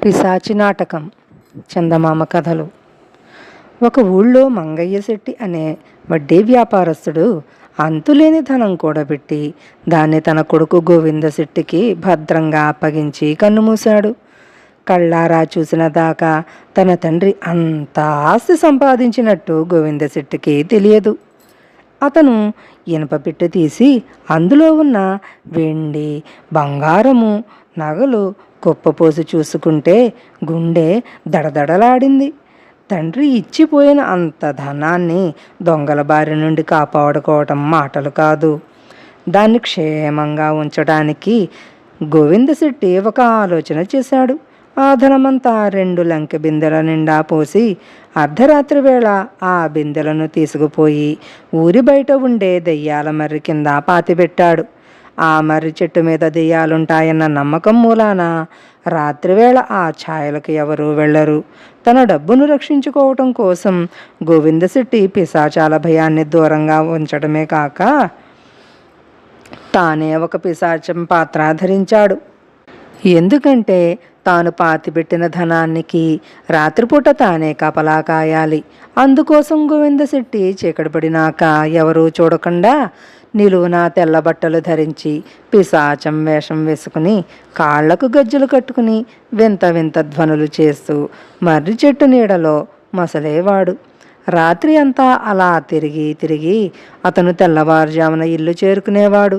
పిశాచి నాటకం. చందమామ కథలు. ఒక ఊళ్ళో మంగయ్య శెట్టి అనే వడ్డీ వ్యాపారస్తుడు అంతులేని ధనం కూడబెట్టి దాన్ని తన కొడుకు గోవింద శెట్టికి భద్రంగా అప్పగించి కన్నుమూశాడు. కళ్ళారా చూసిన దాకా తన తండ్రి అంత ఆస్తి సంపాదించినట్టు గోవింద శెట్టికి తెలియదు. అతను ఇనప పెట్టె తీసి అందులో ఉన్న వెండి, బంగారము, నగలు కుప్పపోసి చూసుకుంటే గుండె దడదడలాడింది. తండ్రి ఇచ్చిపోయిన అంత ధనాన్ని దొంగల బారి నుండి కాపాడుకోవటం మాటలు కాదు. దాన్ని క్షేమంగా ఉంచడానికి గోవిందశెట్టి ఒక ఆలోచన చేశాడు. ఆ ధనమంతా 2 లంకె బిందెల నిండా పోసి అర్ధరాత్రి వేళ ఆ బిందెలను తీసుకుపోయి ఊరి బయట ఉండే దెయ్యాల మర్రి కింద పాతిపెట్టాడు. ఆ మర్రి చెట్టు మీద దెయ్యాలుంటాయన్న నమ్మకం మూలాన రాత్రివేళ ఆ ఛాయలకు ఎవరూ వెళ్ళరు. తన డబ్బును రక్షించుకోవటం కోసం గోవిందశెట్టి పిశాచాల భయాన్ని దూరంగా ఉంచడమే కాక తానే ఒక పిశాచం పాత్ర ధరించాడు. ఎందుకంటే తాను పాతిపెట్టిన ధనానికి రాత్రిపూట తానే కాపలా కాయాలి. అందుకోసం గోవిందశెట్టి చీకటి పడినాక ఎవరూ చూడకుండా నిలువున తెల్లబట్టలు ధరించి పిశాచం వేషం వేసుకుని కాళ్లకు గజ్జలు కట్టుకుని వింత వింత ధ్వనులు చేస్తూ మర్రి చెట్టు నీడలో మసలేవాడు. రాత్రి అంతా అలా తిరిగి తిరిగి అతను తెల్లవారుజామున ఇల్లు చేరుకునేవాడు.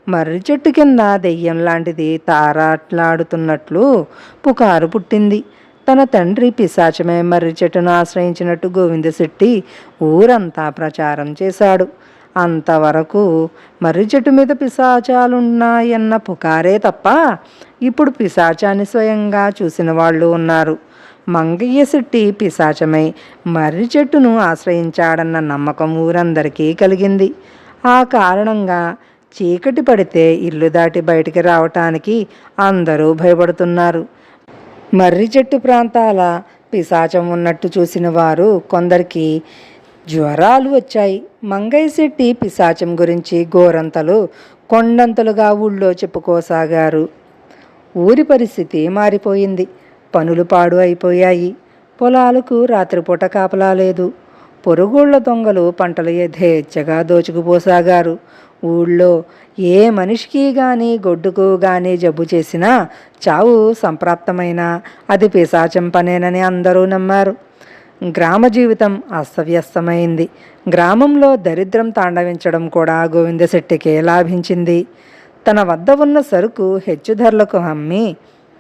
మర్రి చెట్టు కింద దెయ్యం లాంటిది తారాట్లాడుతున్నట్లు పుకారు పుట్టింది. తన తండ్రి పిశాచమే మర్రి చెట్టును ఆశ్రయించినట్టు గోవిందశెట్టి ఊరంతా ప్రచారం చేశాడు. అంతవరకు మర్రి చెట్టు మీద పిశాచాలున్నాయన్న పుకారే తప్ప ఇప్పుడు పిశాచాన్ని స్వయంగా చూసిన వాళ్ళు ఉన్నారు. మంగయ్య శెట్టి పిశాచమై మర్రి చెట్టును ఆశ్రయించాడన్న నమ్మకం ఊరందరికీ కలిగింది. ఆ కారణంగా చీకటి పడితే ఇల్లు దాటి బయటికి రావటానికి అందరూ భయపడుతున్నారు. మర్రి చెట్టు ప్రాంతాల పిశాచం ఉన్నట్టు చూసిన వారు కొందరికి జ్వరాలు వచ్చాయి. మంగయ్య శెట్టి పిశాచం గురించి గోరంతలు కొండంతలుగా ఊళ్ళో చెప్పుకోసాగారు. ఊరి పరిస్థితి మారిపోయింది. పనులు పాడు అయిపోయాయి. పొలాలకు రాత్రిపూట కాపలా లేదు. పొరుగుళ్ళ దొంగలు పంటలు యథేచ్ఛగా దోచుకుపోసాగారు. ఊళ్ళో ఏ మనిషికి గాని గొడ్డుకు గాని జబ్బు చేసినా చావు సంప్రాప్తమైనా అది పిశాచం పనేనని అందరూ నమ్మారు. గ్రామ జీవితం అస్తవ్యస్తమైంది. గ్రామంలో దరిద్రం తాండవించడం కూడా గోవిందశెట్టికే లాభించింది. తన వద్ద ఉన్న సరుకు హెచ్చు ధరలకు అమ్మి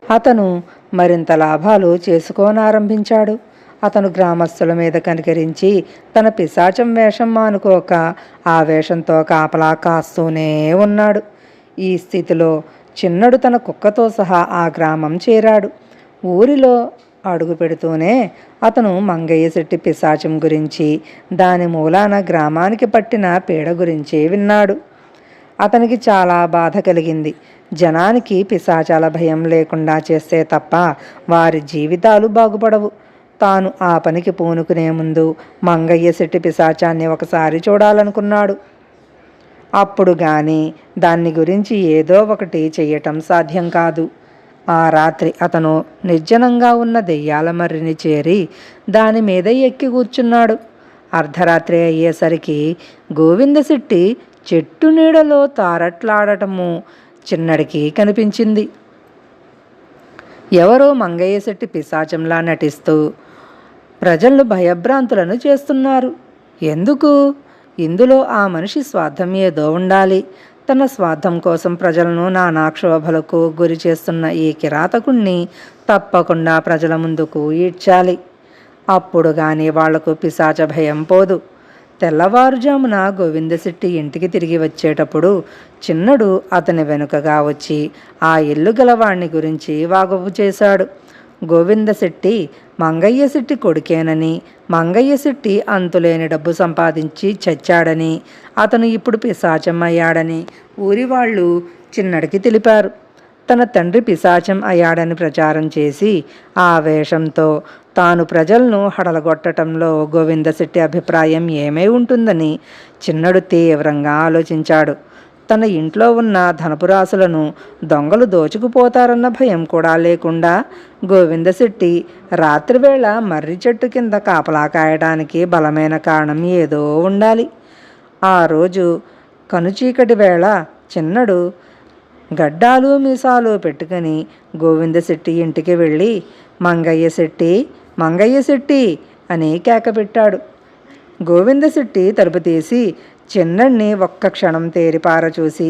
అతను మరింత లాభాలు చేసుకోనారంభించాడు. అతను గ్రామస్తుల మీద కనికరించి తన పిశాచం వేషం మానుకోక ఆ వేషంతో కాపలా కాస్తూనే ఉన్నాడు. ఈ స్థితిలో చిన్నడు తన కుక్కతో సహా ఆ గ్రామం చేరాడు. ఊరిలో అడుగు పెడుతూనే అతను మంగయ్య శెట్టి పిశాచం గురించి, దాని మూలాన గ్రామానికి పట్టిన పీడ గురించి విన్నాడు. అతనికి చాలా బాధ కలిగింది. జనానికి పిశాచాల భయం లేకుండా చేస్తే తప్ప వారి జీవితాలు బాగుపడవు. తాను ఆ పనికి పూనుకునే ముందు మంగయ్య శెట్టి పిశాచాన్ని ఒకసారి చూడాలనుకున్నాడు. అప్పుడు గాని దాన్ని గురించి ఏదో ఒకటి చెయ్యటం సాధ్యం కాదు. ఆ రాత్రి అతను నిర్జనంగా ఉన్న దెయ్యాల మర్రిని చేరి దాని మీద ఎక్కి కూర్చున్నాడు. అర్ధరాత్రి అయ్యేసరికి గోవిందశెట్టి చెట్టు నీడలో తారట్లాడటము చిన్నడికి కనిపించింది. ఎవరో మంగయ్య శెట్టి పిశాచంలా నటిస్తూ ప్రజలను భయభ్రాంతులను చేస్తున్నారు. ఎందుకు? ఇందులో ఆ మనిషి స్వార్థం ఏదో ఉండాలి. తన స్వార్థం కోసం ప్రజలను నానాక్షోభలకు గురి చేస్తున్న ఈ కిరాతకుణ్ణి తప్పకుండా ప్రజల ముందుకు ఈడ్చాలి. అప్పుడు గాని వాళ్లకు పిశాచ భయం పోదు. తెల్లవారుజామున గోవిందశెట్టి ఇంటికి తిరిగి వచ్చేటప్పుడు చిన్నడు అతని వెనుకగా వచ్చి ఆ ఇల్లు గలవాణ్ణి గురించి వాగుపు చేశాడు. గోవిందశెట్టి మంగయ్య శెట్టి కొడుకేనని, మంగయ్య శెట్టి అంతులేని డబ్బు సంపాదించి చచ్చాడని, అతను ఇప్పుడు పిశాచం అయ్యాడని ఊరి వాళ్ళు చిన్నడికి తెలిపారు. తన తండ్రి పిశాచం అయ్యాడని ప్రచారం చేసి ఆ వేషంతో తాను ప్రజలను హడలగొట్టడంలో గోవిందశెట్టి అభిప్రాయం ఏమై ఉంటుందని చిన్నడు తీవ్రంగా ఆలోచించాడు. తన ఇంట్లో ఉన్న ధనపురాసులను దొంగలు దోచుకుపోతారన్న భయం కూడా లేకుండా గోవిందశెట్టి రాత్రివేళ మర్రి చెట్టు కింద కాపలా కాయడానికి బలమైన కారణం ఏదో ఉండాలి. ఆ రోజు కనుచీకటి వేళ చిన్నడు గడ్డాలు మీసాలు పెట్టుకుని గోవిందశెట్టి ఇంటికి వెళ్ళి మంగయ్య శెట్టి, మంగయ్య శెట్టి అని కేకపెట్టాడు. గోవిందశెట్టి తలుపు తీసి చిన్నడిని ఒక్క క్షణం తేరిపార చూసి,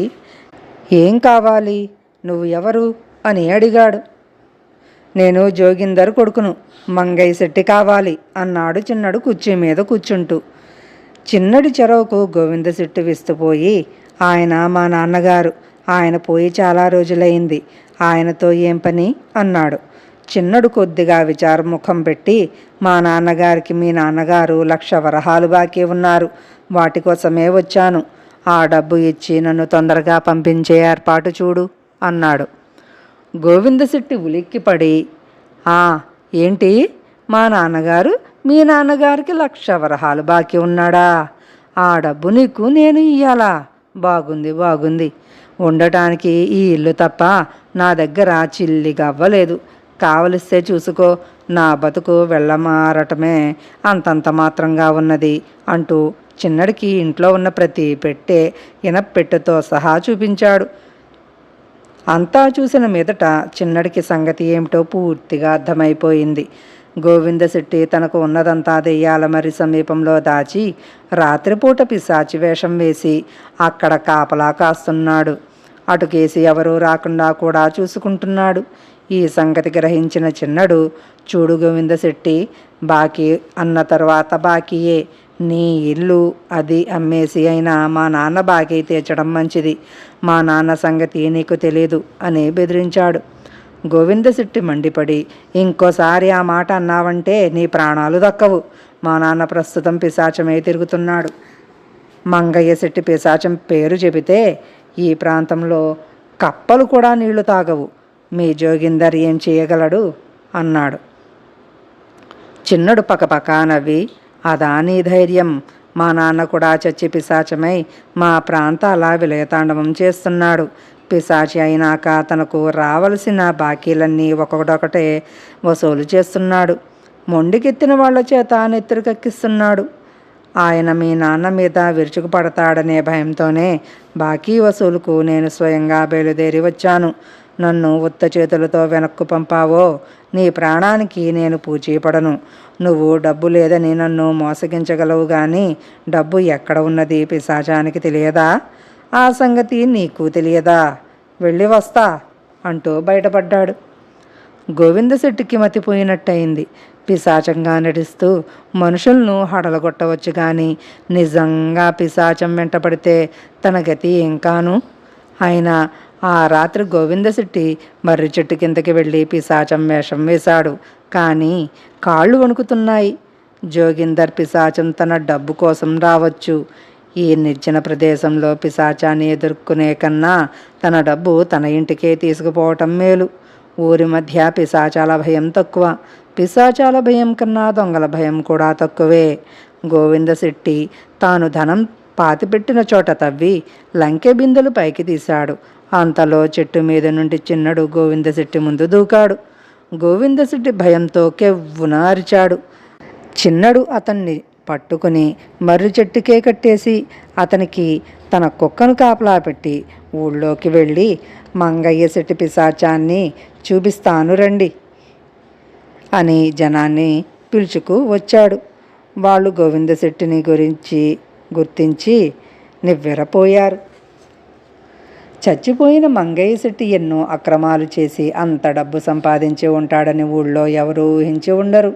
ఏం కావాలి, నువ్వు ఎవరు అని అడిగాడు. నేను జోగిందర్ కొడుకును, మంగయ్య శెట్టి కావాలి అన్నాడు చిన్నడు కుర్చీ మీద కూర్చుంటూ. చిన్నడి చెరవకు గోవిందశెట్టి విస్తుపోయి, ఆయన మా నాన్నగారు, ఆయన పోయి చాలా రోజులైంది, ఆయనతో ఏం పని అన్నాడు. చిన్నడు కొద్దిగా విచారముఖం పెట్టి, మా నాన్నగారికి మీ నాన్నగారు 1,00,000 వరహాలు బాకీ ఉన్నారు, వాటి కోసమే వచ్చాను, ఆ డబ్బు ఇచ్చి నన్ను తొందరగా పంపించే ఏర్పాటు చూడు అన్నాడు. గోవిందశెట్టి ఉలిక్కిపడి, ఏంటి, మా నాన్నగారు మీ నాన్నగారికి 1,00,000 వరహాలు బాకీ ఉన్నాడా? ఆ డబ్బు నీకు నేను ఇయ్యాలా? బాగుంది బాగుంది, ఉండటానికి ఈ ఇల్లు తప్ప నా దగ్గర చిల్లిగా అవ్వలేదు, కావలిస్తే చూసుకో, నా బతుకు వెళ్ళమారటమే అంతంత మాత్రంగా ఉన్నది అంటూ చిన్నడికి ఇంట్లో ఉన్న ప్రతి పెట్టె ఇనప్పెట్టెతో సహా చూపించాడు. అంతా చూసిన మీదట చిన్నడికి సంగతి ఏమిటో పూర్తిగా అర్థమైపోయింది. గోవిందశెట్టి తనకు ఉన్నదంతా దెయ్యాల మరి సమీపంలో దాచి రాత్రిపూట పిశాచి వేషం వేసి అక్కడ కాపలా కాస్తున్నాడు. అటుకేసి ఎవరూ రాకుండా కూడా చూసుకుంటున్నాడు. ఈ సంగతి గ్రహించిన చిన్నడు, చూడు గోవిందశెట్టి, బాకీ అన్న తర్వాత బాకీయే, నీ ఇల్లు అది అమ్మేసి అయినా మా నాన్న బాకీ తీర్చడం మంచిది, మా నాన్న సంగతి నీకు తెలీదు అని బెదిరించాడు. గోవిందశెట్టి మండిపడి, ఇంకోసారి ఆ మాట అన్నావంటే నీ ప్రాణాలు దక్కవు, మా నాన్న ప్రస్తుతం పిశాచమే తిరుగుతున్నాడు, మంగయ్య శెట్టి పిశాచం పేరు చెబితే ఈ ప్రాంతంలో కప్పలు కూడా నీళ్లు తాగవు, మీ జోగిందర్ ఏం చేయగలడు అన్నాడు. చిన్నడు పకపకా నవ్వి, అదా నీ ధైర్యం, మా నాన్న కూడా చచ్చి పిశాచమై మా ప్రాంతాల విలయతాండవం చేస్తున్నాడు, పిశాచి అయినాక తనకు రావలసిన బాకీలన్నీ ఒక్కొక్కటే వసూలు చేస్తున్నాడు, మొండికెత్తిన వాళ్ల చేత నెత్తురుకెక్కిస్తున్నాడు, ఆయన మీ నాన్న మీద విరుచుకుపడతాడనే భయంతోనే బాకీ వసూలుకు నేను స్వయంగా బయలుదేరి వచ్చాను, నన్ను ఉత్త చేతులతో వెనక్కు పంపావో నీ ప్రాణానికి నేను పూచీపడను, నువ్వు డబ్బు లేదని నన్ను మోసగించగలవు గాని డబ్బు ఎక్కడ ఉన్నది పిశాచానికి తెలియదా, ఆ సంగతి నీకు తెలియదా, వెళ్ళి వస్తా అంటూ బయటపడ్డాడు. గోవిందశెట్టికి మతిపోయినట్టయింది. పిశాచంగా నడుస్తూ మనుషులను హడలగొట్టవచ్చు కానీ నిజంగా పిశాచం వెంటపడితే తన గతి ఏం కాను. అయినా ఆ రాత్రి గోవిందశెట్టి మర్రి చెట్టు కిందకి వెళ్ళి పిశాచం వేషం వేశాడు. కానీ కాళ్ళు వణుకుతున్నాయి. జోగిందర్ పిశాచం తన డబ్బు కోసం రావచ్చు. ఈ నిర్జన ప్రదేశంలో పిశాచాన్ని ఎదుర్కొనే కన్నా తన డబ్బు తన ఇంటికే తీసుకుపోవటం మేలు. ఊరి మధ్య పిశాచాల భయం తక్కువ. పిశాచాల భయం కన్నా దొంగల భయం కూడా తక్కువే. గోవిందశెట్టి తాను ధనం పాతిపెట్టిన చోట తవ్వి లంకె బిందెలు పైకి తీశాడు. అంతలో చెట్టు మీద నుండి చిన్నడు గోవిందశెట్టి ముందు దూకాడు. గోవిందశెట్టి భయంతో కెవ్వున అరిచాడు. చిన్నడు అతన్ని పట్టుకుని మర్రి చెట్టుకే కట్టేసి అతనికి తన కుక్కను కాపలా పెట్టి ఊళ్ళోకి వెళ్ళి మంగయ్య శెట్టి పిశాచాన్ని చూపిస్తాను రండి అని జనాన్ని పిలుచుకు వచ్చాడు. వాళ్ళు గోవిందశెట్టిని గుర్తించి నివ్వెరపోయారు. చచ్చిపోయిన మంగయ్య శెట్టి ఎన్నో అక్రమాలు చేసి అంత డబ్బు సంపాదించి ఉంటాడని ఊళ్ళో ఎవరూ ఊహించి ఉండరు.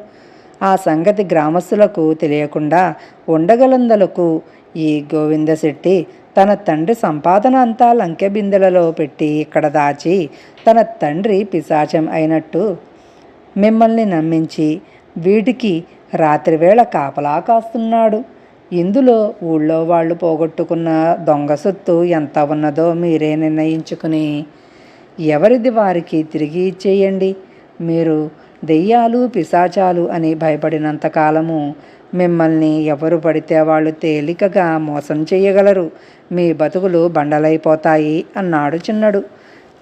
ఆ సంగతి గ్రామస్తులకు తెలియకుండా ఉండగలందలకు ఈ గోవిందశెట్టి తన తండ్రి సంపాదన అంతా లంకె బిందెలలో పెట్టి ఇక్కడ దాచి తన తండ్రి పిశాచం అయినట్టు మిమ్మల్ని నమ్మించి వీటికి రాత్రివేళ కాపలా కాస్తున్నాడు. ఇందులో ఊళ్ళో వాళ్ళు పోగొట్టుకున్న దొంగ సొత్తు ఎంత ఉన్నదో మీరే నిర్ణయించుకుని ఎవరిది వారికి తిరిగి ఇచ్చేయండి. మీరు దెయ్యాలు పిశాచాలు అని భయపడినంతకాలము మిమ్మల్ని ఎవరు పడితే వాళ్ళు తేలికగా మోసం చేయగలరు. మీ బతుకులు బండలైపోతాయి అన్నాడు చిన్నడు.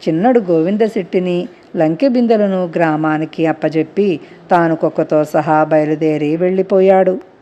చిన్నడు గోవిందశెట్టిని లంకె బిందెలను గ్రామానికి అప్పజెప్పి తాను కుక్కతో సహా బయలుదేరి వెళ్ళిపోయాడు.